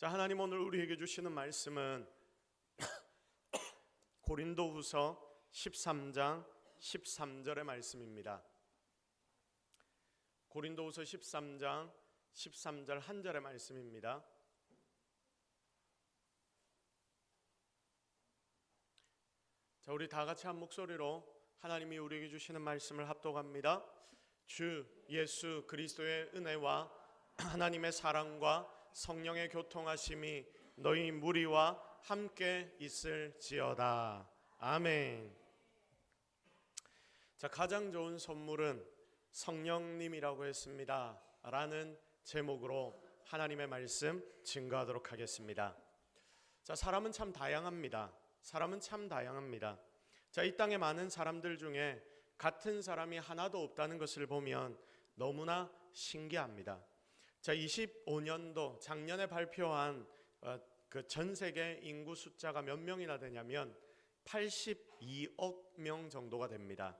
자, 하나님 오늘 우리에게 주시는 말씀은 고린도후서 13장 13절의 말씀입니다. 고린도후서 13장 13절 한 절의 말씀입니다. 자, 우리 다 같이 한 목소리로 하나님이 우리에게 주시는 말씀을 합독합니다. 주 예수 그리스도의 은혜와 하나님의 사랑과 성령의 교통하심이 너희 무리와 함께 있을지어다. 아멘. 자, 가장 좋은 선물은 성령님이라고 했습니다 라는 제목으로 하나님의 말씀 증거하도록 하겠습니다. 자, 사람은 참 다양합니다. 자, 이 땅에 많은 사람들 중에 같은 사람이 하나도 없다는 것을 보면 너무나 신기합니다. 자, 25년도 작년에 발표한 그 전 세계 인구 숫자가 몇 명이나 되냐면 82억 명 정도가 됩니다.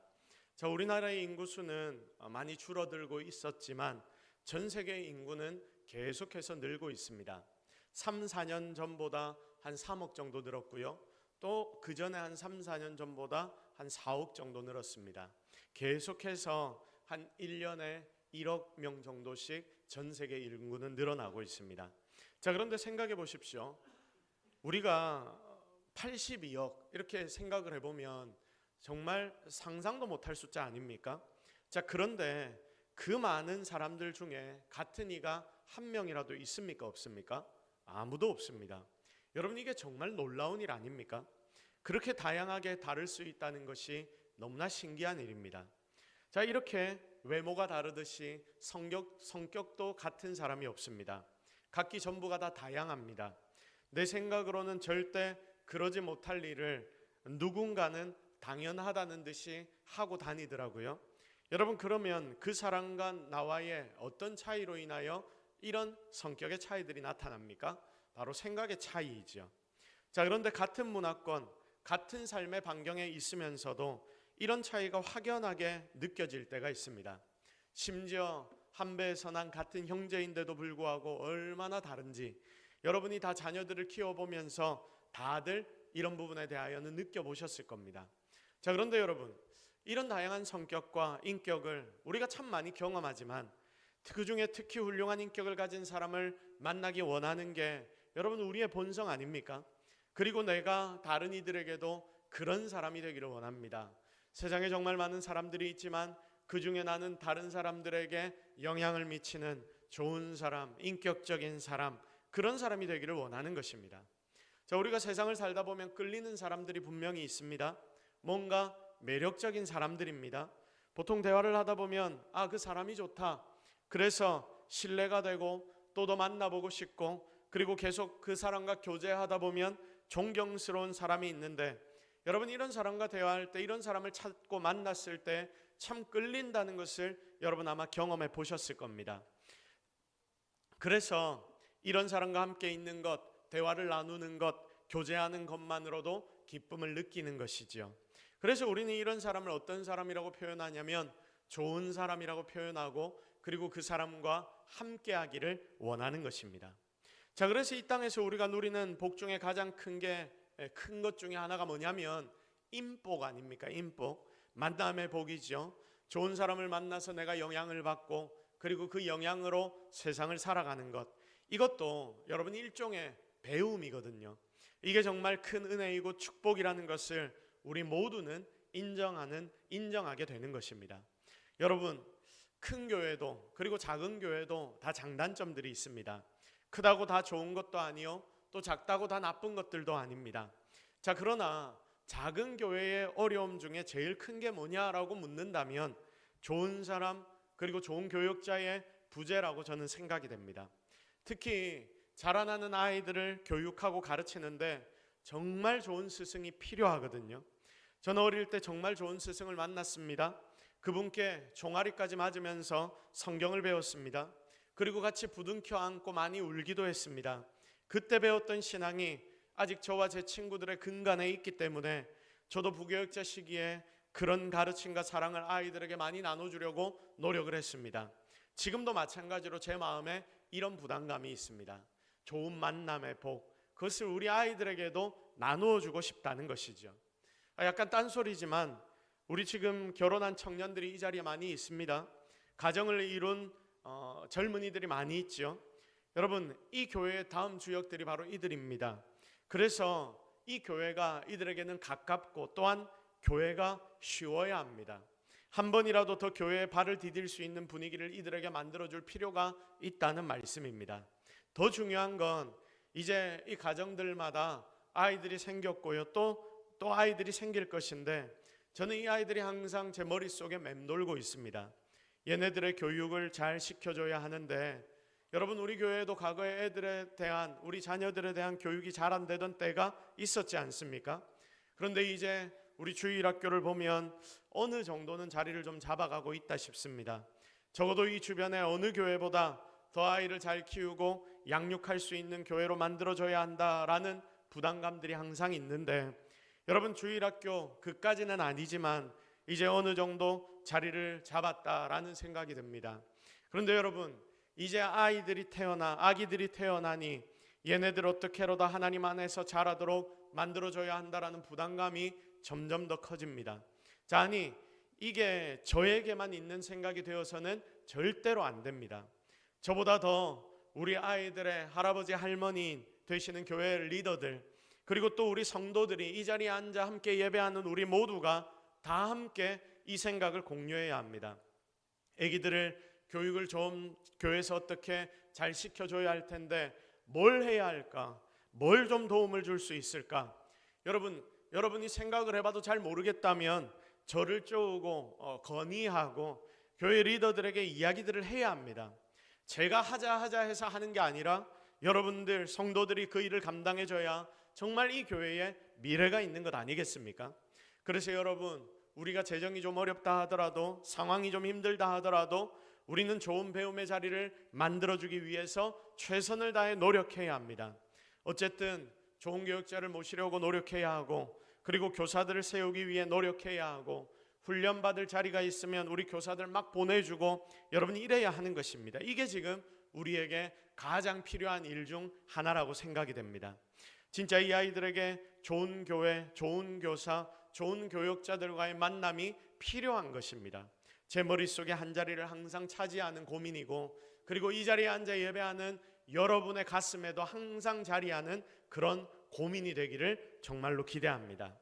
자, 우리나라의 인구수는 많이 줄어들고 있었지만 전 세계 인구는 계속해서 늘고 있습니다. 3, 4년 전보다 한 3억 정도 늘었고요. 또 그 전에 한 3, 4년 전보다 한 4억 정도 늘었습니다. 계속해서 한 1년에 1억 명 정도씩 전 세계 인구는 늘어나고 있습니다. 자, 그런데 생각해 보십시오. 우리가 82억 이렇게 생각을 해보면 정말 상상도 못할 숫자 아닙니까? 자, 그런데 그 많은 사람들 중에 같은 이가 한 명이라도 있습니까? 없습니까? 아무도 없습니다. 여러분, 이게 정말 놀라운 일 아닙니까? 그렇게 다양하게 다를 수 있다는 것이 너무나 신기한 일입니다. 자, 이렇게 외모가 다르듯이 성격도 같은 사람이 없습니다. 각기 전부가 다 다양합니다. 내 생각으로는 절대 그러지 못할 일을 누군가는 당연하다는 듯이 하고 다니더라고요. 여러분, 그러면 그 사람과 나와의 어떤 차이로 인하여 이런 성격의 차이들이 나타납니까? 바로 생각의 차이이죠. 자, 그런데 같은 문화권, 같은 삶의 반경에 있으면서도 이런 차이가 확연하게 느껴질 때가 있습니다. 심지어 한 배에서 난 같은 형제인데도 불구하고 얼마나 다른지 여러분이 다 자녀들을 키워보면서 다들 이런 부분에 대하여는 느껴보셨을 겁니다. 자, 그런데 여러분, 이런 다양한 성격과 인격을 우리가 참 많이 경험하지만 그 중에 특히 훌륭한 인격을 가진 사람을 만나기 원하는 게 여러분 우리의 본성 아닙니까? 그리고 내가 다른 이들에게도 그런 사람이 되기를 원합니다. 세상에 정말 많은 사람들이 있지만 그 중에 나는 다른 사람들에게 영향을 미치는 좋은 사람, 인격적인 사람, 그런 사람이 되기를 원하는 것입니다. 자, 우리가 세상을 살다 보면 끌리는 사람들이 분명히 있습니다. 뭔가 매력적인 사람들입니다. 보통 대화를 하다 보면 그 사람이 좋다. 그래서 신뢰가 되고 또 더 만나보고 싶고 그리고 계속 그 사람과 교제하다 보면 존경스러운 사람이 있는데 여러분, 이런 사람과 대화할 때 이런 사람을 찾고 만났을 때 참 끌린다는 것을 여러분 아마 경험해 보셨을 겁니다. 그래서 이런 사람과 함께 있는 것, 대화를 나누는 것, 교제하는 것만으로도 기쁨을 느끼는 것이죠. 그래서 우리는 이런 사람을 어떤 사람이라고 표현하냐면 좋은 사람이라고 표현하고 그리고 그 사람과 함께 하기를 원하는 것입니다. 자, 그래서 이 땅에서 우리가 누리는 복 중에 가장 큰 것 중에 하나가 뭐냐면 인복 아닙니까? 인복, 만남의 복이죠. 좋은 사람을 만나서 내가 영향을 받고 그리고 그 영향으로 세상을 살아가는 것, 이것도 여러분 일종의 배움이거든요. 이게 정말 큰 은혜이고 축복이라는 것을 우리 모두는 인정하게 되는 것입니다. 여러분, 큰 교회도 그리고 작은 교회도 다 장단점들이 있습니다. 크다고 다 좋은 것도 아니요, 또 작다고 다 나쁜 것들도 아닙니다. 자, 그러나 작은 교회의 어려움 중에 제일 큰 게 뭐냐라고 묻는다면 좋은 사람 그리고 좋은 교육자의 부재라고 저는 생각이 됩니다. 특히 자라나는 아이들을 교육하고 가르치는데 정말 좋은 스승이 필요하거든요. 저는 어릴 때 정말 좋은 스승을 만났습니다. 그분께 종아리까지 맞으면서 성경을 배웠습니다. 그리고 같이 부둥켜 안고 많이 울기도 했습니다. 그때 배웠던 신앙이 아직 저와 제 친구들의 근간에 있기 때문에 저도 부교육자 시기에 그런 가르침과 사랑을 아이들에게 많이 나눠주려고 노력을 했습니다. 지금도 마찬가지로 제 마음에 이런 부담감이 있습니다. 좋은 만남의 복, 그것을 우리 아이들에게도 나누어 주고 싶다는 것이죠. 약간 딴소리지만 우리 지금 결혼한 청년들이 이 자리에 많이 있습니다. 가정을 이룬 젊은이들이 많이 있죠. 여러분, 이 교회의 다음 주역들이 바로 이들입니다. 그래서 이 교회가 이들에게는 가깝고 또한 교회가 쉬워야 합니다. 한 번이라도 더 교회에 발을 디딜 수 있는 분위기를 이들에게 만들어줄 필요가 있다는 말씀입니다. 더 중요한 건 이제 이 가정들마다 아이들이 생겼고요, 또 아이들이 생길 것인데, 저는 이 아이들이 항상 제 머릿속에 맴돌고 있습니다. 얘네들의 교육을 잘 시켜줘야 하는데, 여러분, 우리 교회에도 과거에 애들에 대한, 우리 자녀들에 대한 교육이 잘 안 되던 때가 있었지 않습니까? 그런데 이제 우리 주일학교를 보면 어느 정도는 자리를 좀 잡아가고 있다 싶습니다. 적어도 이 주변에 어느 교회보다 더 아이를 잘 키우고 양육할 수 있는 교회로 만들어줘야 한다라는 부담감들이 항상 있는데, 여러분, 주일학교 그까지는 아니지만 이제 어느 정도 자리를 잡았다라는 생각이 듭니다. 그런데 여러분, 이제 아기들이 태어나니 얘네들 어떻게로다 하나님 안에서 자라도록 만들어줘야 한다라는 부담감이 점점 더 커집니다. 자, 아니, 이게 저에게만 있는 생각이 되어서는 절대로 안 됩니다. 저보다 더 우리 아이들의 할아버지 할머니 되시는 교회 리더들, 그리고 또 우리 성도들이 이 자리에 앉아 함께 예배하는 우리 모두가 다 함께 이 생각을 공유해야 합니다. 아기들을 교육을 좀 교회에서 어떻게 잘 시켜줘야 할 텐데 뭘 해야 할까? 뭘 좀 도움을 줄 수 있을까? 여러분이 생각을 해봐도 잘 모르겠다면 저를 쪼우고 건의하고 교회 리더들에게 이야기들을 해야 합니다. 제가 하자 해서 하는 게 아니라 여러분들 성도들이 그 일을 감당해줘야 정말 이 교회에 미래가 있는 것 아니겠습니까? 그래서 여러분, 우리가 재정이 좀 어렵다 하더라도, 상황이 좀 힘들다 하더라도 우리는 좋은 배움의 자리를 만들어주기 위해서 최선을 다해 노력해야 합니다. 어쨌든 좋은 교육자를 모시려고 노력해야 하고, 그리고 교사들을 세우기 위해 노력해야 하고, 훈련받을 자리가 있으면 우리 교사들 막 보내주고, 여러분이 이래야 하는 것입니다. 이게 지금 우리에게 가장 필요한 일 중 하나라고 생각이 됩니다. 진짜 이 아이들에게 좋은 교회, 좋은 교사, 좋은 교육자들과의 만남이 필요한 것입니다. 제 머릿속에 한 자리를 항상 차지하는 고민이고, 그리고 이 자리에 앉아 예배하는 여러분의 가슴에도 항상 자리하는 그런 고민이 되기를 정말로 기대합니다.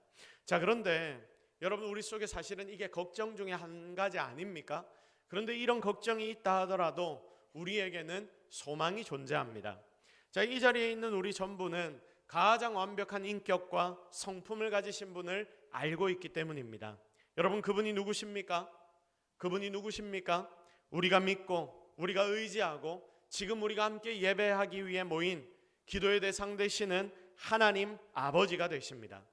자, 그런데 여러분, 우리 속에 사실은 이게 걱정 중에 한 가지 아닙니까? 그런데 이런 걱정이 있다 하더라도 우리에게는 소망이 존재합니다. 자, 이 자리에 있는 우리 전부는 가장 완벽한 인격과 성품을 가지신 분을 알고 있기 때문입니다. 여러분, 그분이 누구십니까? 우리가 믿고 우리가 의지하고 지금 우리가 함께 예배하기 위해 모인 기도의 대상 되시는 하나님 아버지가 되십니다.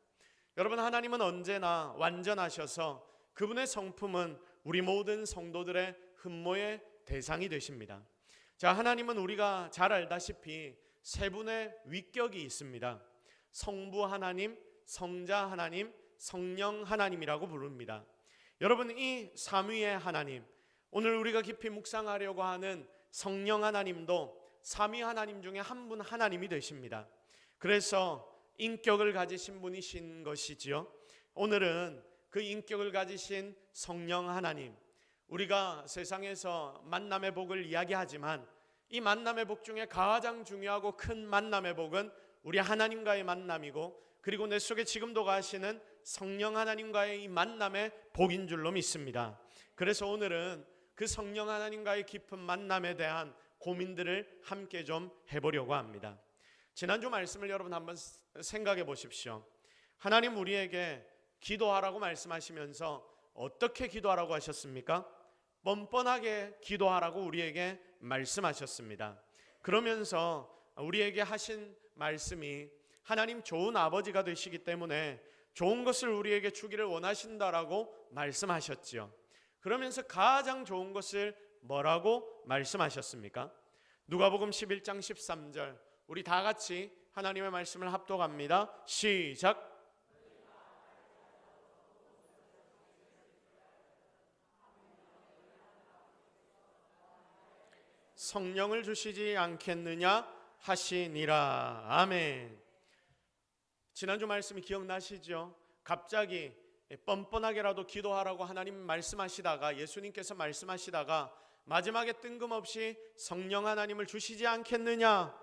여러분, 하나님은 언제나 완전하셔서 그분의 성품은 우리 모든 성도들의 흠모의 대상이 되십니다. 자, 하나님은 우리가 잘 알다시피 세 분의 위격이 있습니다. 성부 하나님, 성자 하나님, 성령 하나님이라고 부릅니다. 여러분, 이 삼위의 하나님, 오늘 우리가 깊이 묵상하려고 하는 성령 하나님도 삼위 하나님 중에 한 분 하나님이 되십니다. 그래서 인격을 가지신 분이신 것이지요. 오늘은 그 인격을 가지신 성령 하나님, 우리가 세상에서 만남의 복을 이야기하지만 이 만남의 복 중에 가장 중요하고 큰 만남의 복은 우리 하나님과의 만남이고, 그리고 내 속에 지금도 가시는 성령 하나님과의 이 만남의 복인 줄로 믿습니다. 그래서 오늘은 그 성령 하나님과의 깊은 만남에 대한 고민들을 함께 좀 해보려고 합니다. 지난주 말씀을 여러분 한번 생각해 보십시오. 하나님 우리에게 기도하라고 말씀하시면서 어떻게 기도하라고 하셨습니까? 뻔뻔하게 기도하라고 우리에게 말씀하셨습니다. 그러면서 우리에게 하신 말씀이 하나님 좋은 아버지가 되시기 때문에 좋은 것을 우리에게 주기를 원하신다라고 말씀하셨지요. 그러면서 가장 좋은 것을 뭐라고 말씀하셨습니까? 누가복음 11장 13절, 우리 다 같이 하나님의 말씀을 합독합니다. 시작. 성령을 주시지 않겠느냐 하시니라. 아멘. 지난주 말씀이 기억나시죠? 갑자기 뻔뻔하게라도 기도하라고 하나님 말씀하시다가, 예수님께서 말씀하시다가 마지막에 뜬금없이 성령 하나님을 주시지 않겠느냐,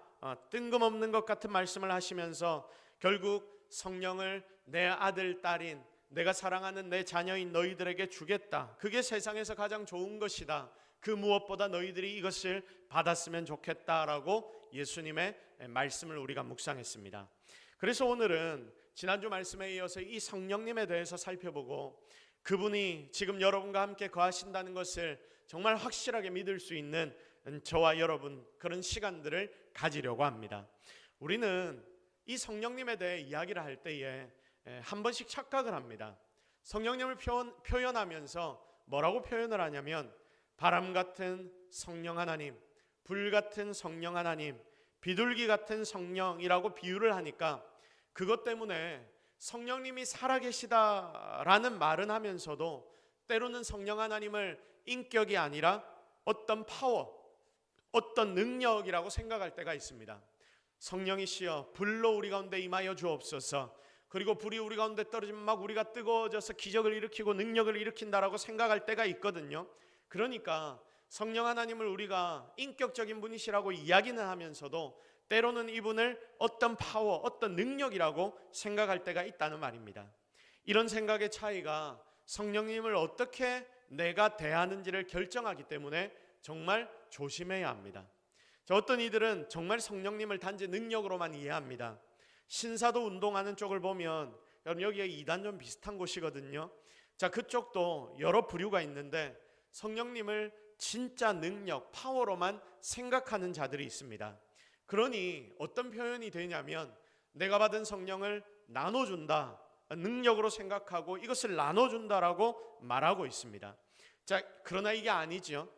뜬금없는 것 같은 말씀을 하시면서 결국 성령을 내 아들 딸인, 내가 사랑하는 내 자녀인 너희들에게 주겠다. 그게 세상에서 가장 좋은 것이다. 그 무엇보다 너희들이 이것을 받았으면 좋겠다라고 예수님의 말씀을 우리가 묵상했습니다. 그래서 오늘은 지난주 말씀에 이어서 이 성령님에 대해서 살펴보고, 그분이 지금 여러분과 함께 거하신다는 것을 정말 확실하게 믿을 수 있는 저와 여러분, 그런 시간들을 가지려고 합니다. 우리는 이 성령님에 대해 이야기를 할 때에 한 번씩 착각을 합니다. 성령님을 표현하면서 뭐라고 표현을 하냐면, 바람 같은 성령 하나님, 불 같은 성령 하나님, 비둘기 같은 성령이라고 비유를 하니까 그것 때문에 성령님이 살아계시다라는 말은 하면서도 때로는 성령 하나님을 인격이 아니라 어떤 파워, 어떤 능력이라고 생각할 때가 있습니다. 성령이시여 불로 우리 가운데 임하여 주옵소서. 그리고 불이 우리 가운데 떨어지면 막 우리가 뜨거워져서 기적을 일으키고 능력을 일으킨다라고 생각할 때가 있거든요. 그러니까 성령 하나님을 우리가 인격적인 분이시라고 이야기는 하면서도 때로는 이분을 어떤 파워, 어떤 능력이라고 생각할 때가 있다는 말입니다. 이런 생각의 차이가 성령님을 어떻게 내가 대하는지를 결정하기 때문에 정말 조심해야 합니다. 어떤 이들은 정말 성령님을 단지 능력으로만 이해합니다. 신사도 운동하는 쪽을 보면, 여러분 여기에 이단전 비슷한 곳이거든요. 자, 그쪽도 여러 부류가 있는데 성령님을 진짜 능력, 파워로만 생각하는 자들이 있습니다. 그러니 어떤 표현이 되냐면, 내가 받은 성령을 나눠준다, 능력으로 생각하고 이것을 나눠준다라고 말하고 있습니다. 자, 그러나 이게 아니죠.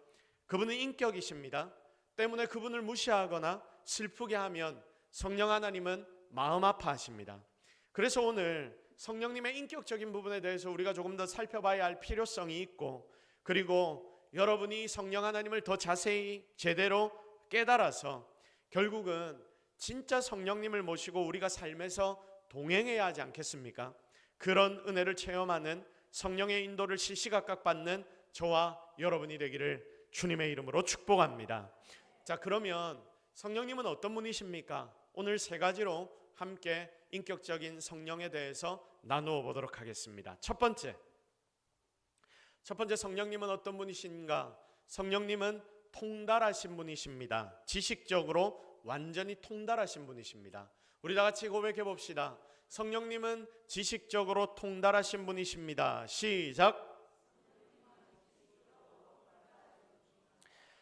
그분은 인격이십니다. 때문에 그분을 무시하거나 슬프게 하면 성령 하나님은 마음 아파하십니다. 그래서 오늘 성령님의 인격적인 부분에 대해서 우리가 조금 더 살펴봐야 할 필요성이 있고, 그리고 여러분이 성령 하나님을 더 자세히 제대로 깨달아서 결국은 진짜 성령님을 모시고 우리가 삶에서 동행해야 하지 않겠습니까? 그런 은혜를 체험하는, 성령의 인도를 시시각각 받는 저와 여러분이 되기를 주님의 이름으로 축복합니다. 자, 그러면 성령님은 어떤 분이십니까? 오늘 세 가지로 함께 인격적인 성령에 대해서 나누어 보도록 하겠습니다. 첫 번째 성령님은 어떤 분이신가? 성령님은 통달하신 분이십니다. 지식적으로 완전히 통달하신 분이십니다. 우리 다 같이 고백해 봅시다. 성령님은 지식적으로 통달하신 분이십니다. 시작.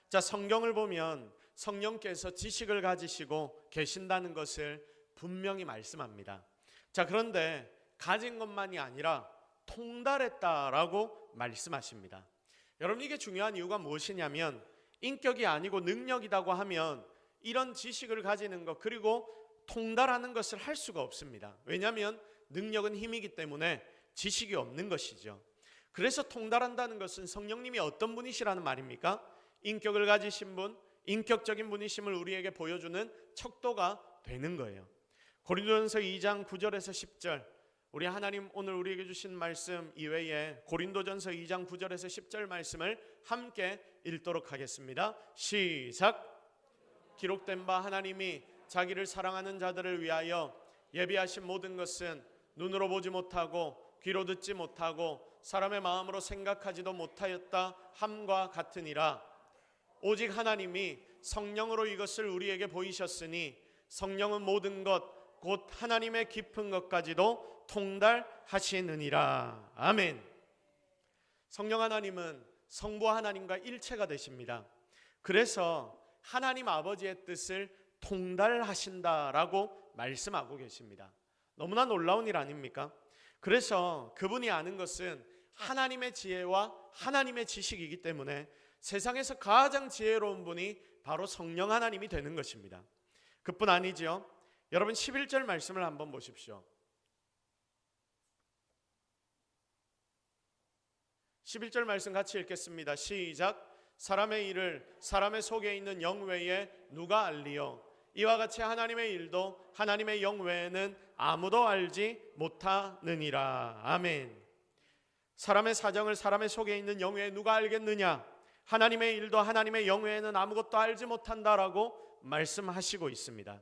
자, 성경을 보면 성령께서 지식을 가지시고 계신다는 것을 분명히 말씀합니다. 자, 그런데 가진 것만이 아니라 통달했다라고 말씀하십니다. 여러분, 이게 중요한 이유가 무엇이냐면, 인격이 아니고 능력이라고 하면 이런 지식을 가지는 것, 그리고 통달하는 것을 할 수가 없습니다. 왜냐하면 능력은 힘이기 때문에 지식이 없는 것이죠. 그래서 통달한다는 것은 성령님이 어떤 분이시라는 말입니까? 인격을 가지신 분, 인격적인 분이심을 우리에게 보여주는 척도가 되는 거예요. 고린도전서 2장 9절에서 10절, 우리 하나님 오늘 우리에게 주신 말씀 이외에 고린도전서 2장 9절에서 10절 말씀을 함께 읽도록 하겠습니다. 시작. 기록된 바 하나님이 자기를 사랑하는 자들을 위하여 예비하신 모든 것은 눈으로 보지 못하고 귀로 듣지 못하고 사람의 마음으로 생각하지도 못하였다 함과 같으니라. 오직 하나님이 성령으로 이것을 우리에게 보이셨으니 성령은 모든 것 곧 하나님의 깊은 것까지도 통달하시느니라. 아멘. 성령 하나님은 성부 하나님과 일체가 되십니다. 그래서 하나님 아버지의 뜻을 통달하신다라고 말씀하고 계십니다. 너무나 놀라운 일 아닙니까? 그래서 그분이 아는 것은 하나님의 지혜와 하나님의 지식이기 때문에 세상에서 가장 지혜로운 분이 바로 성령 하나님이 되는 것입니다. 그뿐 아니죠. 여러분 11절 말씀을 한번 보십시오. 11절 말씀 같이 읽겠습니다. 시작. 사람의 일을 사람의 속에 있는 영 외에 누가 알리요? 이와 같이 하나님의 일도 하나님의 영 외에는 아무도 알지 못하느니라. 아멘. 사람의 사정을 사람의 속에 있는 영 외에 누가 알겠느냐? 하나님의 일도 하나님의 영 외에는 아무것도 알지 못한다라고 말씀하시고 있습니다.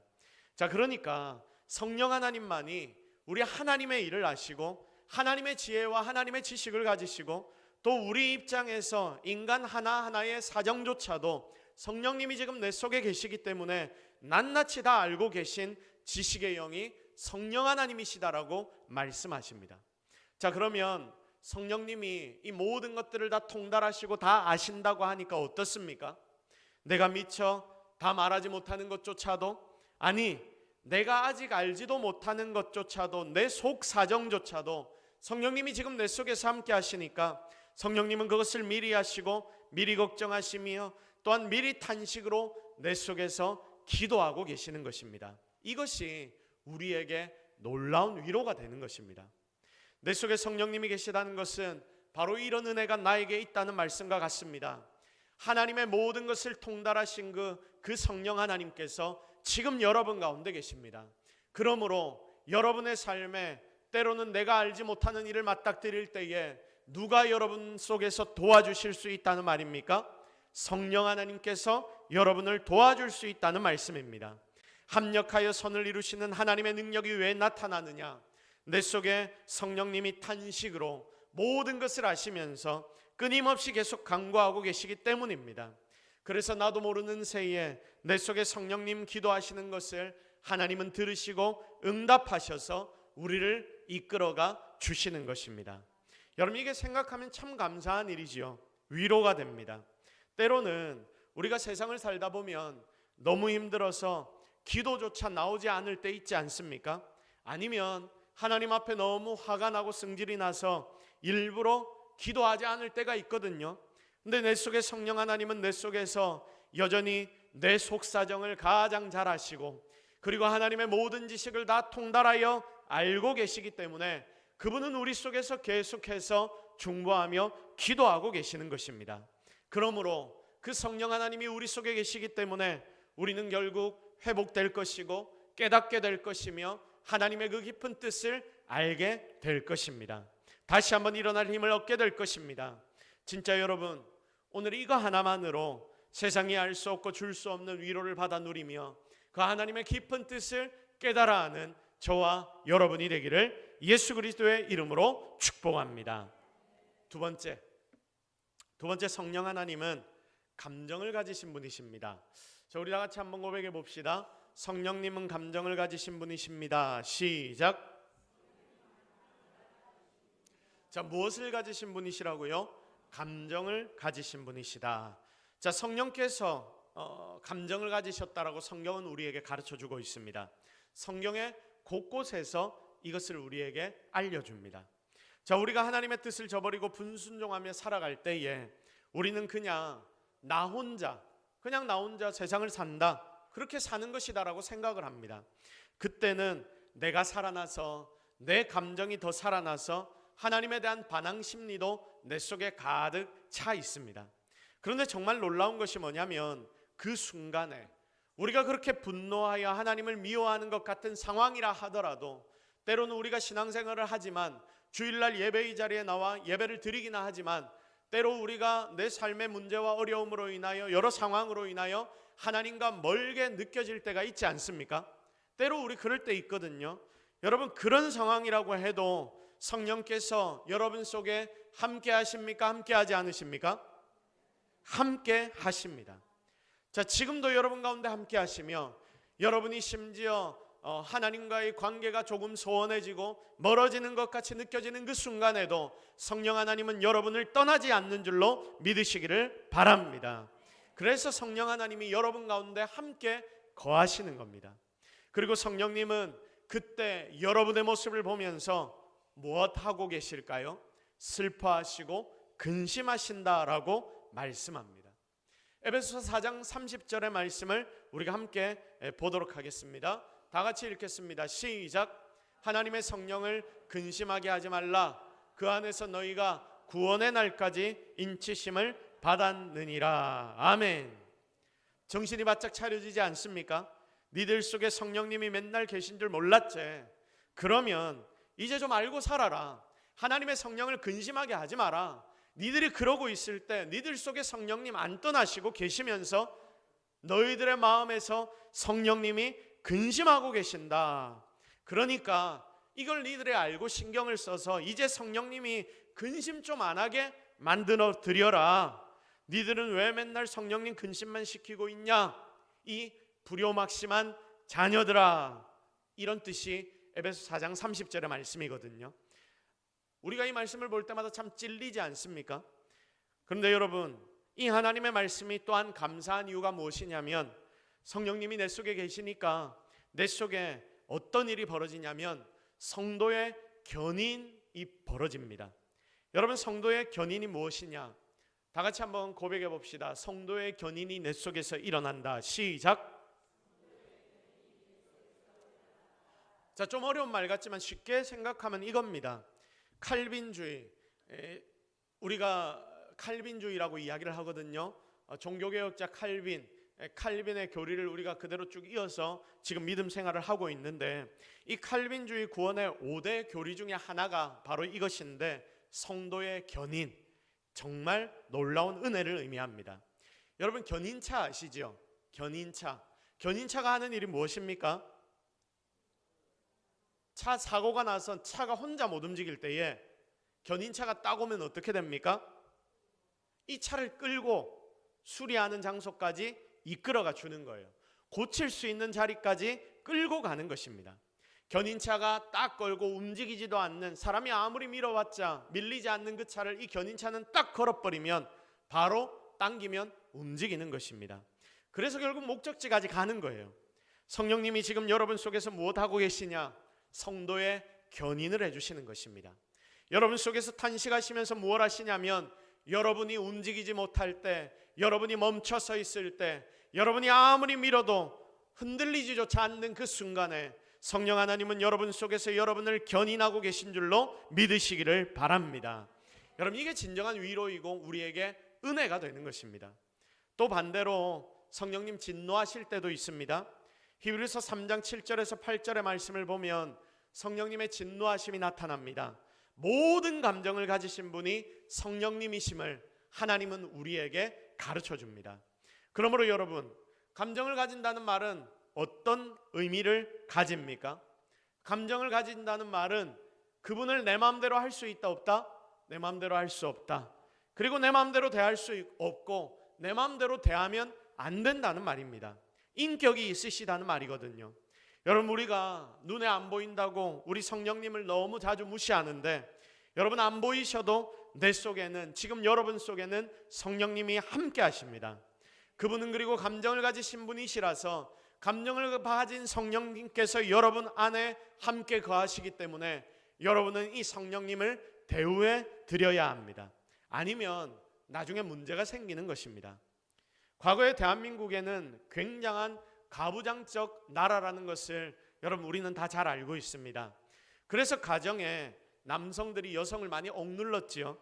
자, 그러니까 성령 하나님만이 우리 하나님의 일을 아시고 하나님의 지혜와 하나님의 지식을 가지시고 또 우리 입장에서 인간 하나하나의 사정조차도 성령님이 지금 내 속에 계시기 때문에 낱낱이 다 알고 계신 지식의 영이 성령 하나님이시다라고 말씀하십니다. 자, 그러면 성령님이 이 모든 것들을 다 통달하시고 다 아신다고 하니까 어떻습니까? 내가 미처 다 말하지 못하는 것조차도, 아니 내가 아직 알지도 못하는 것조차도, 내 속 사정조차도 성령님이 지금 내 속에서 함께 하시니까 성령님은 그것을 미리 하시고 미리 걱정하시며 또한 미리 탄식으로 내 속에서 기도하고 계시는 것입니다. 이것이 우리에게 놀라운 위로가 되는 것입니다. 내 속에 성령님이 계시다는 것은 바로 이런 은혜가 나에게 있다는 말씀과 같습니다. 하나님의 모든 것을 통달하신 그 성령 하나님께서 지금 여러분 가운데 계십니다. 그러므로 여러분의 삶에 때로는 내가 알지 못하는 일을 맞닥뜨릴 때에 누가 여러분 속에서 도와주실 수 있다는 말입니까? 성령 하나님께서 여러분을 도와줄 수 있다는 말씀입니다. 합력하여 선을 이루시는 하나님의 능력이 왜 나타나느냐? 내 속에 성령님이 탄식으로 모든 것을 아시면서 끊임없이 계속 간구하고 계시기 때문입니다. 그래서 나도 모르는 새에 내 속에 성령님 기도하시는 것을 하나님은 들으시고 응답하셔서 우리를 이끌어가 주시는 것입니다. 여러분, 이게 생각하면 참 감사한 일이지요. 위로가 됩니다. 때로는 우리가 세상을 살다 보면 너무 힘들어서 기도조차 나오지 않을 때 있지 않습니까? 아니면 하나님 앞에 너무 화가 나고 승질이 나서 일부러 기도하지 않을 때가 있거든요. 근데 내 속에 성령 하나님은 내 속에서 여전히 내 속사정을 가장 잘 아시고 그리고 하나님의 모든 지식을 다 통달하여 알고 계시기 때문에 그분은 우리 속에서 계속해서 중보하며 기도하고 계시는 것입니다. 그러므로 그 성령 하나님이 우리 속에 계시기 때문에 우리는 결국 회복될 것이고 깨닫게 될 것이며 하나님의 그 깊은 뜻을 알게 될 것입니다. 다시 한번 일어날 힘을 얻게 될 것입니다. 진짜 여러분, 오늘 이거 하나만으로 세상이 알 수 없고 줄 수 없는 위로를 받아 누리며 그 하나님의 깊은 뜻을 깨달아 하는 저와 여러분이 되기를 예수 그리스도의 이름으로 축복합니다. 두 번째 성령 하나님은 감정을 가지신 분이십니다. 자, 우리 다 같이 한번 고백해 봅시다. 성령님은 감정을 가지신 분이십니다. 시작. 자, 무엇을 가지신 분이시라고요? 감정을 가지신 분이시다. 자, 성령께서 감정을 가지셨다라고 성경은 우리에게 가르쳐주고 있습니다. 성경의 곳곳에서 이것을 우리에게 알려줍니다. 자, 우리가 하나님의 뜻을 저버리고 분순종하며 살아갈 때에 우리는 그냥 나 혼자 세상을 산다, 그렇게 사는 것이다라고 생각을 합니다. 그때는 내가 살아나서 내 감정이 더 살아나서 하나님에 대한 반항 심리도 내 속에 가득 차 있습니다. 그런데 정말 놀라운 것이 뭐냐면 그 순간에 우리가 그렇게 분노하여 하나님을 미워하는 것 같은 상황이라 하더라도 때로는 우리가 신앙생활을 하지만 주일날 예배의 자리에 나와 예배를 드리기나 하지만 때로 우리가 내 삶의 문제와 어려움으로 인하여 여러 상황으로 인하여 하나님과 멀게 느껴질 때가 있지 않습니까? 때로 우리 그럴 때 있거든요. 여러분, 그런 상황이라고 해도 성령께서 여러분 속에 함께 하십니까? 함께 하지 않으십니까? 함께 하십니다. 자, 지금도 여러분 가운데 함께 하시며 여러분이 심지어 하나님과의 관계가 조금 소원해지고 멀어지는 것 같이 느껴지는 그 순간에도 성령 하나님은 여러분을 떠나지 않는 줄로 믿으시기를 바랍니다. 그래서 성령 하나님이 여러분 가운데 함께 거하시는 겁니다. 그리고 성령님은 그때 여러분의 모습을 보면서 무엇하고 계실까요? 슬퍼하시고 근심하신다라고 말씀합니다. 에베소서 4장 30절의 말씀을 우리가 함께 보도록 하겠습니다. 다 같이 읽겠습니다. 시작. 하나님의 성령을 근심하게 하지 말라. 그 안에서 너희가 구원의 날까지 인치심을 받았느니라. 아멘. 정신이 바짝 차려지지 않습니까? 니들 속에 성령님이 맨날 계신 줄 몰랐지. 그러면 이제 좀 알고 살아라. 하나님의 성령을 근심하게 하지 마라. 니들이 그러고 있을 때 니들 속에 성령님 안 떠나시고 계시면서 너희들의 마음에서 성령님이 근심하고 계신다. 그러니까 이걸 니들이 알고 신경을 써서 이제 성령님이 근심 좀 안 하게 만들어 드려라. 니들은 왜 맨날 성령님 근심만 시키고 있냐? 이 불효막심한 자녀들아. 이런 뜻이 에베소 4장 30절의 말씀이거든요. 우리가 이 말씀을 볼 때마다 참 찔리지 않습니까? 그런데 여러분, 이 하나님의 말씀이 또한 감사한 이유가 무엇이냐면 성령님이 내 속에 계시니까 내 속에 어떤 일이 벌어지냐면 성도의 견인이 벌어집니다. 여러분, 성도의 견인이 무엇이냐? 다 같이 한번 고백해 봅시다. 성도의 견인이 내 속에서 일어난다. 시작. 자, 좀 어려운 말 같지만 쉽게 생각하면 이겁니다. 칼빈주의, 우리가 칼빈주의라고 이야기를 하거든요. 종교개혁자 칼빈의 교리를 우리가 그대로 쭉 이어서 지금 믿음 생활을 하고 있는데, 이 칼빈주의 구원의 5대 교리 중에 하나가 바로 이것인데 성도의 견인, 정말 놀라운 은혜를 의미합니다. 여러분, 견인차 아시죠? 견인차가 하는 일이 무엇입니까? 차 사고가 나서 차가 혼자 못 움직일 때에 견인차가 딱 오면 어떻게 됩니까? 이 차를 끌고 수리하는 장소까지 이끌어가 주는 거예요. 고칠 수 있는 자리까지 끌고 가는 것입니다. 견인차가 딱 걸고 움직이지도 않는, 사람이 아무리 밀어봤자 밀리지 않는 그 차를 이 견인차는 딱 걸어버리면 바로 당기면 움직이는 것입니다. 그래서 결국 목적지까지 가는 거예요. 성령님이 지금 여러분 속에서 무엇하고 계시냐? 성도의 견인을 해주시는 것입니다. 여러분 속에서 탄식하시면서 무엇 하시냐면, 여러분이 움직이지 못할 때, 여러분이 멈춰서 있을 때, 여러분이 아무리 밀어도 흔들리지조차 않는 그 순간에 성령 하나님은 여러분 속에서 여러분을 견인하고 계신 줄로 믿으시기를 바랍니다. 여러분, 이게 진정한 위로이고 우리에게 은혜가 되는 것입니다. 또 반대로 성령님 진노하실 때도 있습니다. 히브리서 3장 7절에서 8절의 말씀을 보면 성령님의 진노하심이 나타납니다. 모든 감정을 가지신 분이 성령님이심을 하나님은 우리에게 가르쳐 줍니다. 그러므로 여러분, 감정을 가진다는 말은 어떤 의미를 가집니까? 감정을 가진다는 말은 그분을 내 마음대로 할 수 있다 없다? 내 마음대로 할 수 없다. 그리고 내 마음대로 대할 수 없고 내 마음대로 대하면 안 된다는 말입니다. 인격이 있으시다는 말이거든요. 여러분, 우리가 눈에 안 보인다고 우리 성령님을 너무 자주 무시하는데, 여러분 안 보이셔도 내 속에는, 지금 여러분 속에는 성령님이 함께 하십니다. 그분은 그리고 감정을 가지신 분이시라서 감정을 가진 성령님께서 여러분 안에 함께 거하시기 때문에 여러분은 이 성령님을 대우해 드려야 합니다. 아니면 나중에 문제가 생기는 것입니다. 과거에 대한민국에는 굉장한 가부장적 나라라는 것을 여러분 우리는 다 잘 알고 있습니다. 그래서 가정에 남성들이 여성을 많이 억눌렀지요.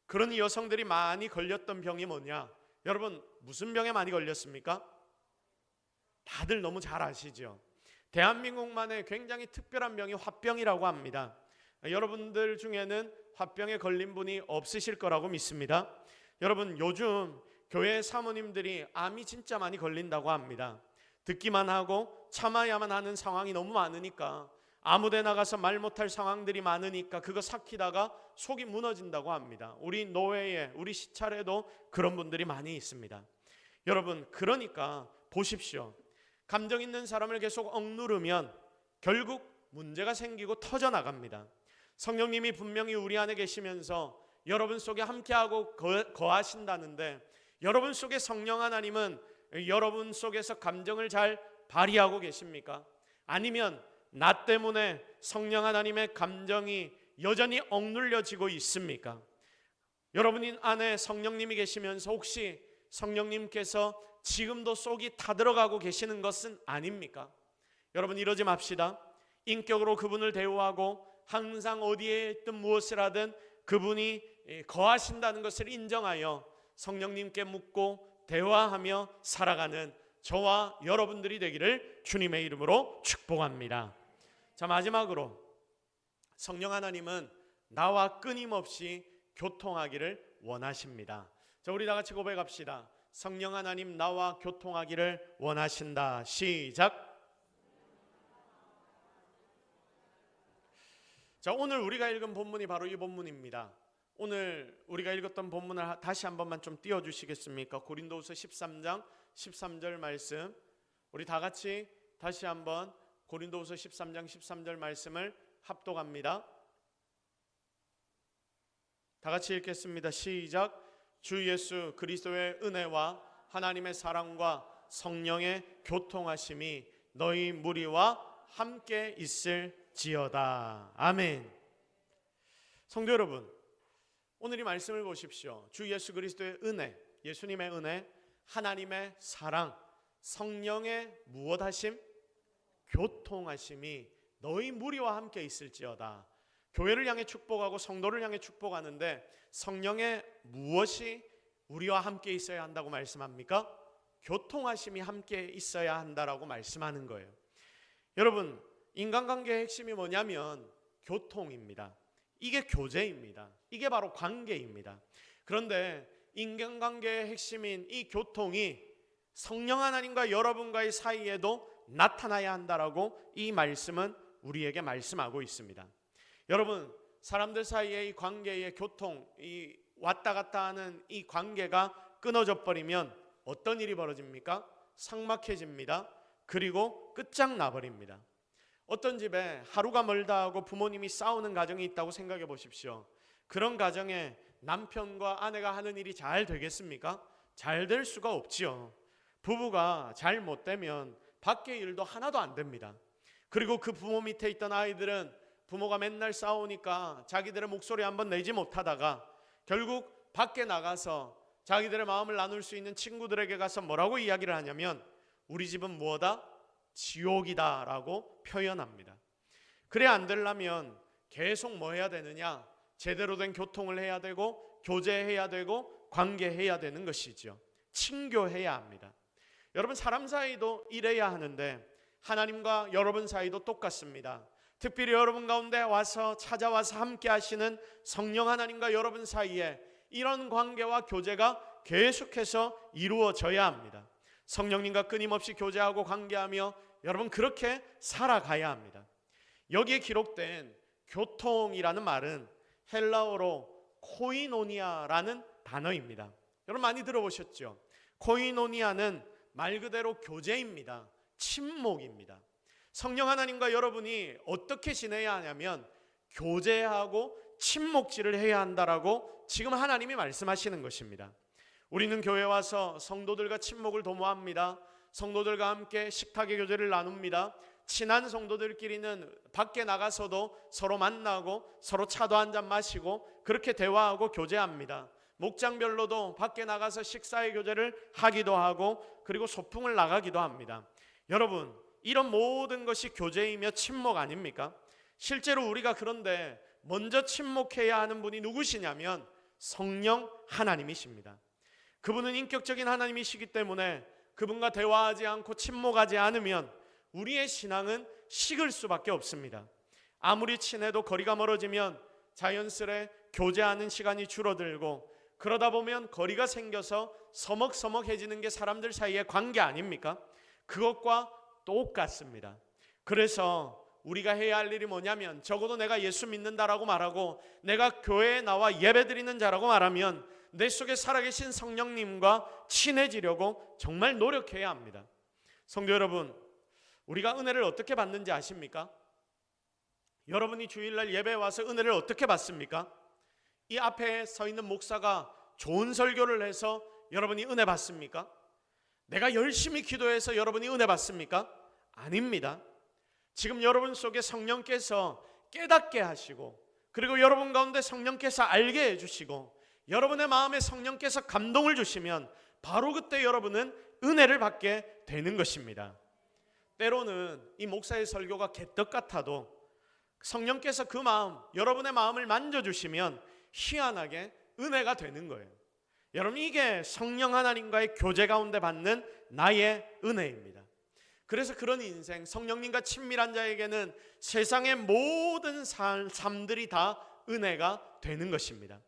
그러니 여성들이 많이 걸렸던 병이 뭐냐? 여러분, 무슨 병에 많이 걸렸습니까? 다들 너무 잘 아시죠? 대한민국만의 굉장히 특별한 병이 화병이라고 합니다. 여러분들 중에는 화병에 걸린 분이 없으실 거라고 믿습니다. 여러분, 요즘 교회 사모님들이 암이 진짜 많이 걸린다고 합니다. 듣기만 하고 참아야만 하는 상황이 너무 많으니까, 아무데 나가서 말 못할 상황들이 많으니까 그거 삭히다가 속이 무너진다고 합니다. 우리 노회에, 우리 시찰에도 그런 분들이 많이 있습니다. 여러분, 그러니까 보십시오. 감정 있는 사람을 계속 억누르면 결국 문제가 생기고 터져나갑니다. 성령님이 분명히 우리 안에 계시면서 여러분 속에 함께하고 거하신다는데, 여러분 속에 성령 하나님은 여러분 속에서 감정을 잘 발휘하고 계십니까? 아니면 나 때문에 성령 하나님의 감정이 여전히 억눌려지고 있습니까? 여러분 안에 성령님이 계시면서 혹시 성령님께서 지금도 속이 타들어가고 계시는 것은 아닙니까? 여러분, 이러지 맙시다. 인격으로 그분을 대우하고 항상 어디에 있든 무엇을 하든 그분이 거하신다는 것을 인정하여 성령님께 묻고 대화하며 살아가는 저와 여러분들이 되기를 주님의 이름으로 축복합니다. 자, 마지막으로 성령 하나님은 나와 끊임없이 교통하기를 원하십니다. 자, 우리 다 같이 고백합시다. 성령 하나님 나와 교통하기를 원하신다. 시작. 자, 오늘 우리가 읽은 본문이 바로 이 본문입니다. 오늘 우리가 읽었던 본문을 다시 한 번만 좀 띄워주시겠습니까? 고린도후서 13장 13절 말씀, 우리 다 같이 다시 한번 고린도후서 13장 13절 말씀을 합독합니다. 다 같이 읽겠습니다. 시작. 주 예수 그리스도의 은혜와 하나님의 사랑과 성령의 교통하심이 너희 무리와 함께 있을지어다. 아멘. 성도 여러분, 오늘 이 말씀을 보십시오. 주 예수 그리스도의 은혜, 예수님의 은혜, 하나님의 사랑, 성령의 무엇하심? 교통하심이 너희 무리와 함께 있을지어다. 교회를 향해 축복하고 성도를 향해 축복하는데 성령의 무엇이 우리와 함께 있어야 한다고 말씀합니까? 교통하심이 함께 있어야 한다라고 말씀하는 거예요. 여러분, 인간관계의 핵심이 뭐냐면 교통입니다. 이게 교제입니다. 이게 바로 관계입니다. 그런데 인간관계의 핵심인 이 교통이 성령 하나님과 여러분과의 사이에도 나타나야 한다라고 이 말씀은 우리에게 말씀하고 있습니다. 여러분, 사람들 사이의 이 관계의 교통, 이 왔다 갔다 하는 이 관계가 끊어져 버리면 어떤 일이 벌어집니까? 삭막해집니다. 그리고 끝장나 버립니다. 어떤 집에 하루가 멀다 하고 부모님이 싸우는 가정이 있다고 생각해 보십시오. 그런 가정에 남편과 아내가 하는 일이 잘 되겠습니까? 잘 될 수가 없지요. 부부가 잘 못되면 밖의 일도 하나도 안 됩니다. 그리고 그 부모 밑에 있던 아이들은 부모가 맨날 싸우니까 자기들의 목소리 한번 내지 못하다가 결국 밖에 나가서 자기들의 마음을 나눌 수 있는 친구들에게 가서 뭐라고 이야기를 하냐면 우리 집은 뭐다? 지옥이다 라고 표현합니다. 그래 안 되려면 계속 뭐 해야 되느냐? 제대로 된 교통을 해야 되고 교제해야 되고 관계해야 되는 것이죠. 친교해야 합니다. 여러분, 사람 사이도 이래야 하는데 하나님과 여러분 사이도 똑같습니다. 특별히 여러분 가운데 와서 찾아와서 함께 하시는 성령 하나님과 여러분 사이에 이런 관계와 교제가 계속해서 이루어져야 합니다. 성령님과 끊임없이 교제하고 관계하며 여러분 그렇게 살아가야 합니다. 여기에 기록된 교통이라는 말은 헬라어로 코이노니아라는 단어입니다. 여러분 많이 들어보셨죠? 코이노니아는 말 그대로 교제입니다. 친목입니다. 성령 하나님과 여러분이 어떻게 지내야 하냐면 교제하고 친목질을 해야 한다라고 지금 하나님이 말씀하시는 것입니다. 우리는 교회 와서 성도들과 친목을 도모합니다. 성도들과 함께 식탁의 교제를 나눕니다. 친한 성도들끼리는 밖에 나가서도 서로 만나고 서로 차도 한잔 마시고 그렇게 대화하고 교제합니다. 목장별로도 밖에 나가서 식사의 교제를 하기도 하고 그리고 소풍을 나가기도 합니다. 여러분, 이런 모든 것이 교제이며 친목 아닙니까? 실제로 우리가 그런데 먼저 친목해야 하는 분이 누구시냐면 성령 하나님이십니다. 그분은 인격적인 하나님이시기 때문에 그분과 대화하지 않고 친목하지 않으면 우리의 신앙은 식을 수밖에 없습니다. 아무리 친해도 거리가 멀어지면 자연스레 교제하는 시간이 줄어들고 그러다 보면 거리가 생겨서 서먹서먹해지는 게 사람들 사이의 관계 아닙니까? 그것과 똑같습니다. 그래서 우리가 해야 할 일이 뭐냐면 적어도 내가 예수 믿는다라고 말하고 내가 교회에 나와 예배드리는 자라고 말하면 내 속에 살아계신 성령님과 친해지려고 정말 노력해야 합니다. 성도 여러분, 우리가 은혜를 어떻게 받는지 아십니까? 여러분이 주일날 예배에 와서 은혜를 어떻게 받습니까? 이 앞에 서 있는 목사가 좋은 설교를 해서 여러분이 은혜 받습니까? 내가 열심히 기도해서 여러분이 은혜 받습니까? 아닙니다. 지금 여러분 속에 성령께서 깨닫게 하시고 그리고 여러분 가운데 성령께서 알게 해주시고 여러분의 마음에 성령께서 감동을 주시면 바로 그때 여러분은 은혜를 받게 되는 것입니다. 때로는 이 목사의 설교가 개떡 같아도 성령께서 그 마음, 여러분의 마음을 만져주시면 희한하게 은혜가 되는 거예요. 여러분, 이게 성령 하나님과의 교제 가운데 받는 나의 은혜입니다. 그래서 그런 인생, 성령님과 친밀한 자에게는 세상의 모든 삶들이 다 은혜가 되는 것입니다.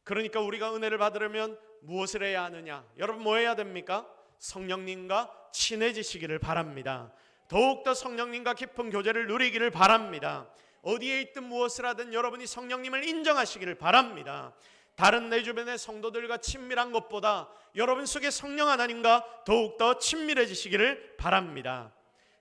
그러니까 우리가 은혜를 받으려면 무엇을 해야 하느냐? 여러분, 뭐 해야 됩니까? 성령님과 친해지시기를 바랍니다. 더욱더 성령님과 깊은 교제를 누리기를 바랍니다. 어디에 있든 무엇을 하든 여러분이 성령님을 인정하시기를 바랍니다. 다른 내 주변의 성도들과 친밀한 것보다 여러분 속에 성령 하나님과 더욱더 친밀해지시기를 바랍니다.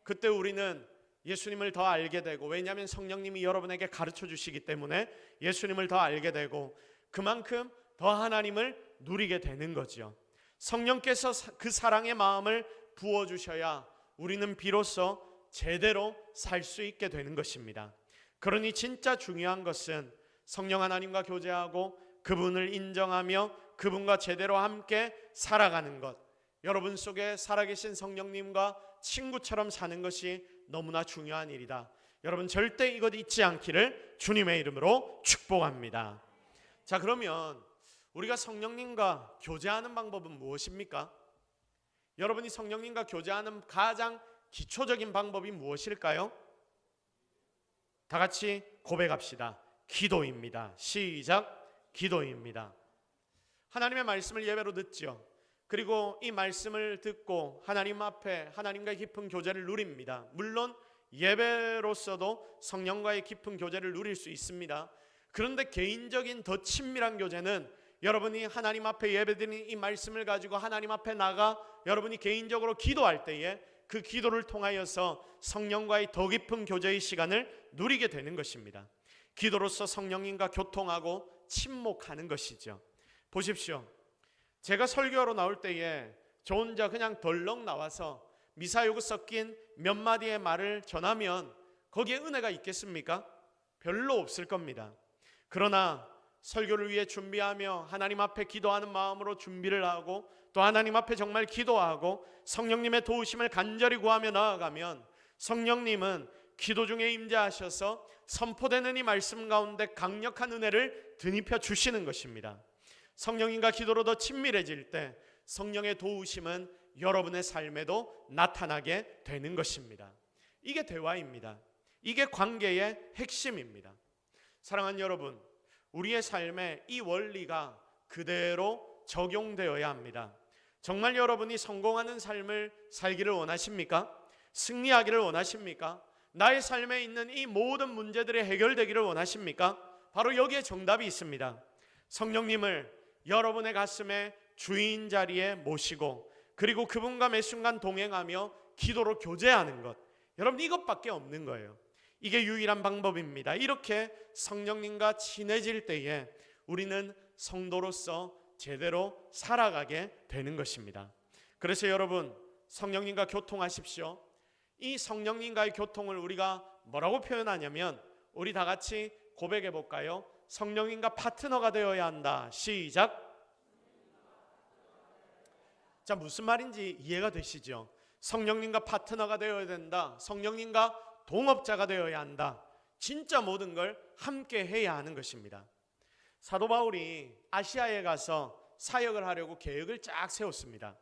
그때 우리는 예수님을 더 알게 되고, 왜냐하면 성령님이 여러분에게 가르쳐 주시기 때문에 예수님을 더 알게 되고, 그만큼 더 하나님을 누리게 되는 거죠. 성령께서 그 사랑의 마음을 부어주셔야 우리는 비로소 제대로 살 수 있게 되는 것입니다. 그러니 진짜 중요한 것은 성령 하나님과 교제하고 그분을 인정하며 그분과 제대로 함께 살아가는 것, 여러분 속에 살아계신 성령님과 친구처럼 사는 것이 너무나 중요한 일이다. 여러분, 절대 이것 잊지 않기를 주님의 이름으로 축복합니다. 자, 그러면 우리가 성령님과 교제하는 방법은 무엇입니까? 여러분이 성령님과 교제하는 가장 기초적인 방법이 무엇일까요? 다 같이 고백합시다. 기도입니다. 시작. 기도입니다. 하나님의 말씀을 예배로 듣죠. 그리고 이 말씀을 듣고 하나님 앞에 하나님과의 깊은 교제를 누립니다. 물론 예배로서도 성령과의 깊은 교제를 누릴 수 있습니다. 그런데 개인적인 더 친밀한 교제는 여러분이 하나님 앞에 예배드리는 이 말씀을 가지고 하나님 앞에 나가 여러분이 개인적으로 기도할 때에 그 기도를 통하여서 성령과의 더 깊은 교제의 시간을 누리게 되는 것입니다. 기도로서 성령님과 교통하고 침묵하는 것이죠. 보십시오. 제가 설교하러 나올 때에 저 혼자 그냥 덜렁 나와서 미사여구 섞인 몇 마디의 말을 전하면 거기에 은혜가 있겠습니까? 별로 없을 겁니다. 그러나 설교를 위해 준비하며 하나님 앞에 기도하는 마음으로 준비를 하고 또 하나님 앞에 정말 기도하고 성령님의 도우심을 간절히 구하며 나아가면 성령님은 기도 중에 임재하셔서 선포되는 이 말씀 가운데 강력한 은혜를 드니펴 주시는 것입니다. 성령님과 기도로 더 친밀해질 때 성령의 도우심은 여러분의 삶에도 나타나게 되는 것입니다. 이게 대화입니다. 이게 관계의 핵심입니다. 사랑하는 여러분, 우리의 삶에 이 원리가 그대로 적용되어야 합니다. 정말 여러분이 성공하는 삶을 살기를 원하십니까? 승리하기를 원하십니까? 나의 삶에 있는 이 모든 문제들이 해결되기를 원하십니까? 바로 여기에 정답이 있습니다. 성령님을 여러분의 가슴에 주인 자리에 모시고 그리고 그분과 매 순간 동행하며 기도로 교제하는 것, 여러분 이것밖에 없는 거예요. 이게 유일한 방법입니다. 이렇게 성령님과 친해질 때에 우리는 성도로서 제대로 살아가게 되는 것입니다. 그래서 여러분, 성령님과 교통하십시오. 이 성령님과의 교통을 우리가 뭐라고 표현하냐면 우리 다 같이 고백해 볼까요? 성령님과 파트너가 되어야 한다. 시작. 자, 무슨 말인지 이해가 되시죠? 성령님과 파트너가 되어야 된다. 성령님과 동업자가 되어야 한다. 진짜 모든 걸 함께 해야 하는 것입니다. 사도 바울이 아시아에 가서 사역을 하려고 계획을 쫙 세웠습니다.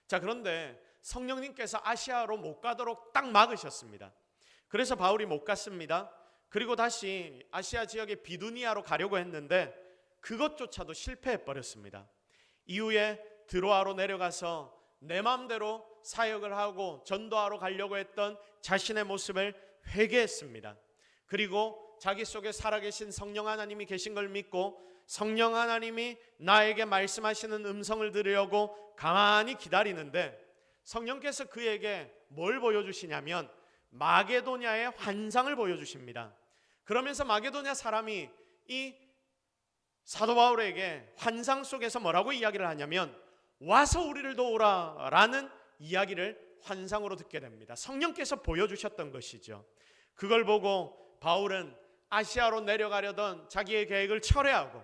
자, 그런데 성령님께서 아시아로 못 가도록 딱 막으셨습니다. 그래서 바울이 못 갔습니다. 그리고 다시 아시아 지역의 비두니아로 가려고 했는데 그것조차도 실패해 버렸습니다. 이후에 드로아로 내려가서 내 마음대로 사역을 하고 전도하러 가려고 했던 자신의 모습을 회개했습니다. 그리고 자기 속에 살아계신 성령 하나님이 계신 걸 믿고 성령 하나님이 나에게 말씀하시는 음성을 들으려고 가만히 기다리는데 성령께서 그에게 뭘 보여주시냐면 마게도냐의 환상을 보여주십니다. 그러면서 마게도냐 사람이 이 사도 바울에게 환상 속에서 뭐라고 이야기를 하냐면 와서 우리를 도우라 라는 이야기를 환상으로 듣게 됩니다. 성령께서 보여주셨던 것이죠. 그걸 보고 바울은 아시아로 내려가려던 자기의 계획을 철회하고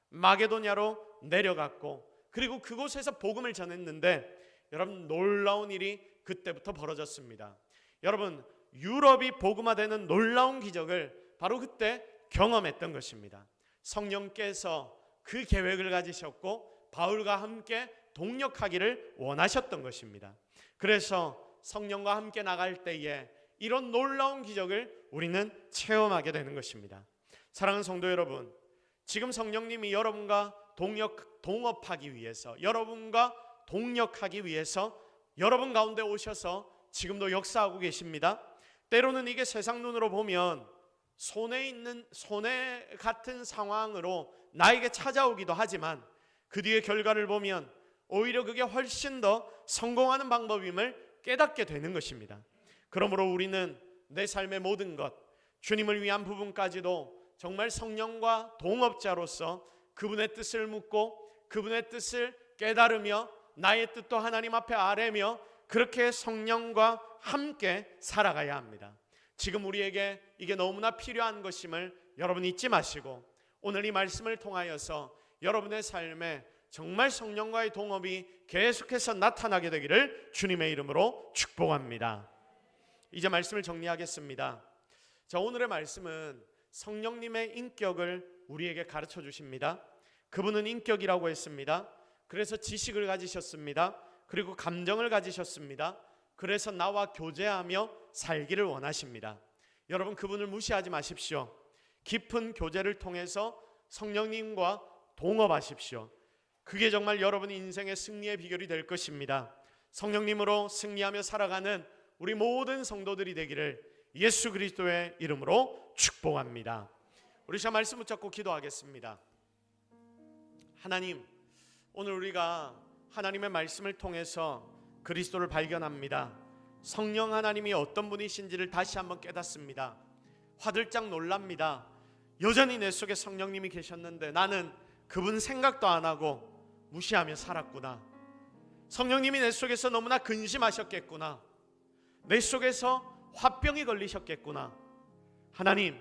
마게도냐로 내려갔고 그리고 그곳에서 복음을 전했는데 여러분 놀라운 일이 그때부터 벌어졌습니다. 여러분 유럽이 복음화되는 놀라운 기적을 바로 그때 경험했던 것입니다. 성령께서 그 계획을 가지셨고 바울과 함께 동력하기를 원하셨던 것입니다. 그래서 성령과 함께 나갈 때에 이런 놀라운 기적을 우리는 체험하게 되는 것입니다. 사랑하는 성도 여러분, 지금 성령님이 여러분과 동업하기 위해서, 여러분과 동력하기 위해서 여러분 가운데 오셔서 지금도 역사하고 계십니다. 때로는 이게 세상 눈으로 보면 손해 같은 상황으로 나에게 찾아오기도 하지만 그 뒤의 결과를 보면 오히려 그게 훨씬 더 성공하는 방법임을 깨닫게 되는 것입니다. 그러므로 우리는 내 삶의 모든 것, 주님을 위한 부분까지도 정말 성령과 동업자로서 그분의 뜻을 묻고 그분의 뜻을 깨달으며 나의 뜻도 하나님 앞에 아뢰며 그렇게 성령과 함께 살아가야 합니다. 지금 우리에게 이게 너무나 필요한 것임을 여러분 잊지 마시고 오늘 이 말씀을 통하여서 여러분의 삶에 정말 성령과의 동업이 계속해서 나타나게 되기를 주님의 이름으로 축복합니다. 이제 말씀을 정리하겠습니다. 자, 오늘의 말씀은 성령님의 인격을 우리에게 가르쳐 주십니다. 그분은 인격이라고 했습니다. 그래서 지식을 가지셨습니다. 그리고 감정을 가지셨습니다. 그래서 나와 교제하며 살기를 원하십니다. 여러분, 그분을 무시하지 마십시오. 깊은 교제를 통해서 성령님과 동업하십시오. 그게 정말 여러분의 인생의 승리의 비결이 될 것입니다. 성령님으로 승리하며 살아가는 우리 모든 성도들이 되기를 예수 그리스도의 이름으로 축복합니다. 우리 자 말씀 붙잡고 기도하겠습니다. 하나님, 오늘 우리가 하나님의 말씀을 통해서 그리스도를 발견합니다. 성령 하나님이 어떤 분이신지를 다시 한번 깨닫습니다. 화들짝 놀랍니다. 여전히 내 속에 성령님이 계셨는데 나는 그분 생각도 안 하고 무시하며 살았구나. 성령님이 내 속에서 너무나 근심하셨겠구나. 내 속에서 화병이 걸리셨겠구나. 하나님,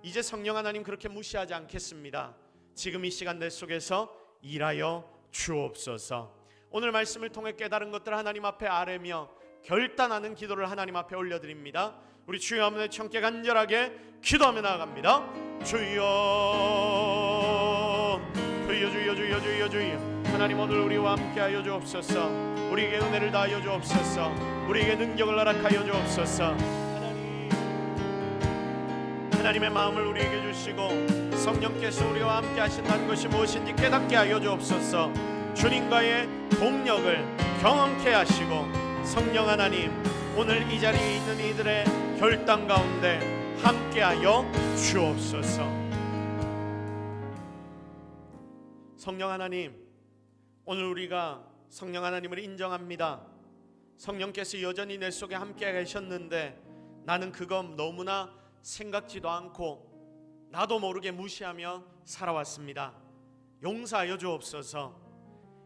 이제 성령 하나님 그렇게 무시하지 않겠습니다. 지금 이 시간 내 속에서 일하여 주옵소서. 오늘 말씀을 통해 깨달은 것들 하나님 앞에 아뢰며 결단하는 기도를 하나님 앞에 올려드립니다. 우리 주여 한번 청께 간절하게 기도하며 나아갑니다. 주여, 주여, 주여, 주여, 주여, 주여. 하나님, 오늘 우리와 함께하여 주옵소서. 우리에게 은혜를 다하여 주옵소서. 우리에게 능력을 허락하여 주옵소서. 하나님의 마음을 우리에게 주시고 성령께서 우리와 함께 하신다는 것이 무엇인지 깨닫게 하여 주옵소서. 주님과의 동력을 경험케 하시고 성령 하나님, 오늘 이 자리에 있는 이들의 결단 가운데 함께하여 주옵소서. 성령 하나님, 오늘 우리가 성령 하나님을 인정합니다. 성령께서 여전히 내 속에 함께 계셨는데 나는 그거 너무나 생각지도 않고 나도 모르게 무시하며 살아왔습니다. 용서하여 주옵소서.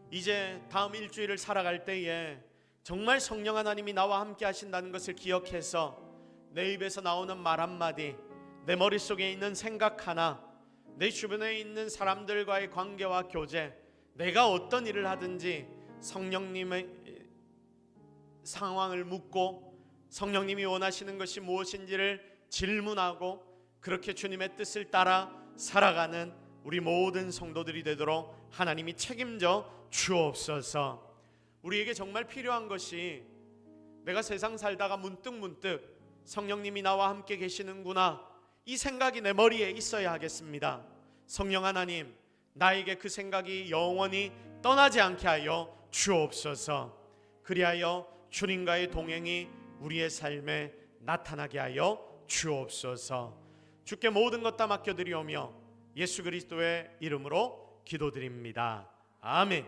이제 다음 일주일을 살아갈 때에 정말 성령 하나님이 나와 함께 하신다는 것을 기억해서 내 입에서 나오는 말 한마디, 내 머릿속에 있는 생각 하나, 내 주변에 있는 사람들과의 관계와 교제, 내가 어떤 일을 하든지 성령님의 상황을 묻고 성령님이 원하시는 것이 무엇인지를 질문하고 그렇게 주님의 뜻을 따라 살아가는 우리 모든 성도들이 되도록 하나님이 책임져 주옵소서. 우리에게 정말 필요한 것이 내가 세상 살다가 문득 성령님이 나와 함께 계시는구나, 이 생각이 내 머리에 있어야 하겠습니다. 성령 하나님, 나에게 그 생각이 영원히 떠나지 않게 하여 주옵소서. 그리하여 주님과의 동행이 우리의 삶에 나타나게 하여 주옵소서. 주께 모든 것 다 맡겨드리오며 예수 그리스도의 이름으로 기도드립니다. 아멘.